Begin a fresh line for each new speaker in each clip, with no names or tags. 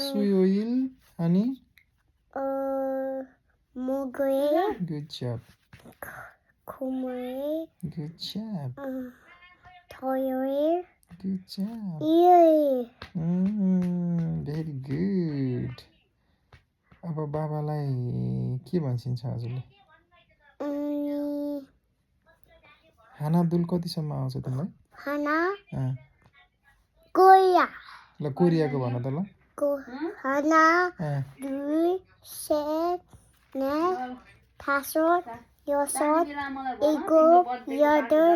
soy oil अनि
Mogre.
good job
Kumare.
good job
Toyore.
good job
Ear.
very good अब बाबालाई के भन्छिन्छ हजुरले हाना दुल कतिसम्म आउँछ तिमीलाई
Hana.
अँ,
Goya.
ल कोरियाको भन त ल
Hana.
अँ,
Du. Set. Ne. Tasot. Yosot. Ego. Yoder.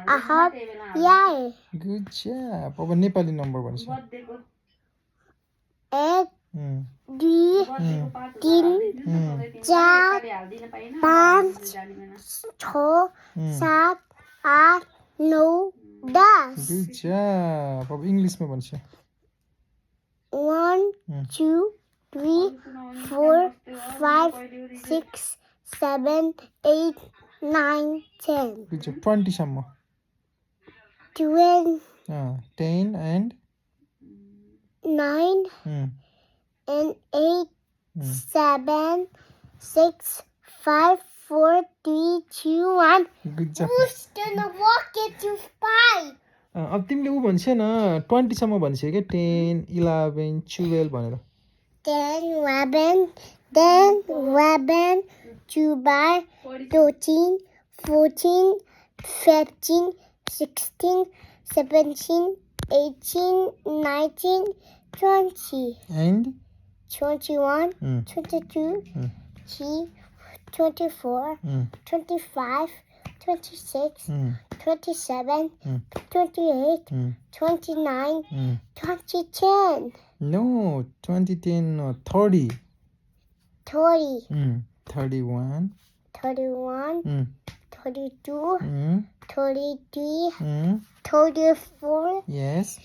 Ahab. Yai.
good job अब नेपाली नम्बर भन्छ
Ek.
उम्,
Dui. Tin. चार. पाँच. छ. सात. आठ. नौ. 10.
good job अब इङ्ग्लिसमा भन्छ
1, 2, 3, 4, 5, 6, 7, 8, 9, 10.
good job 20 सम्म
12,
10 and
9, and 8, 7, 6, 5, 4, 3, 2, 1.
good job
Who's gonna walk it to 5?
अब तिमीले ऊ भन्छ न 20 सम्म भन्छ क्या 10 11 12 भनेर
10, 11, 12, 13, 14, 15, 16, 17, 18, 19, 20,
and
21, 22, 24, 25, 26, 27, 28, 29, 2010.
no 2010 no 30
30,
31
31, 32, 33, 34,
yes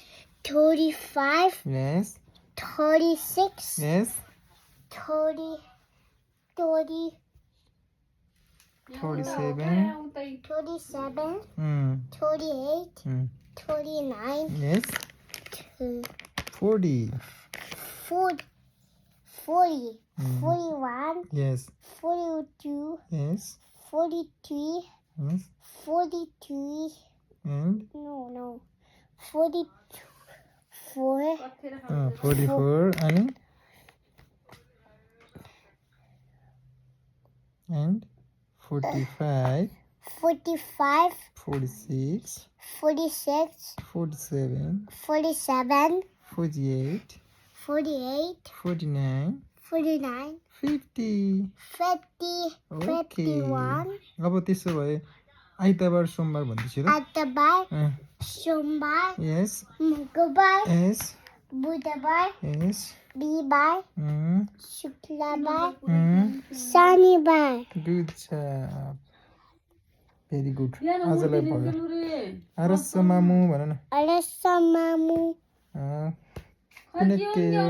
35,
yes
36,
yes
30, 30,
47
37, 38, 39,
yes 40
40, 41,
yes
42,
yes
43,
yes
43,
and
44,
44 and 45
45,
46
46,
47
47,
48
48,
49
49,
50
50,
Okay.
51,
अब त्यसो भए आइतबार सोमबार भन्दैछु र
Atabar, Sombar,
yes
Mangabar,
yes
Budabar,
yes
Bibar,
mm,
Shuklabar,
good
Shanibar.
job very good आजलाई भयो आरस मामु भन न
Arasamamu.
कुनै के हो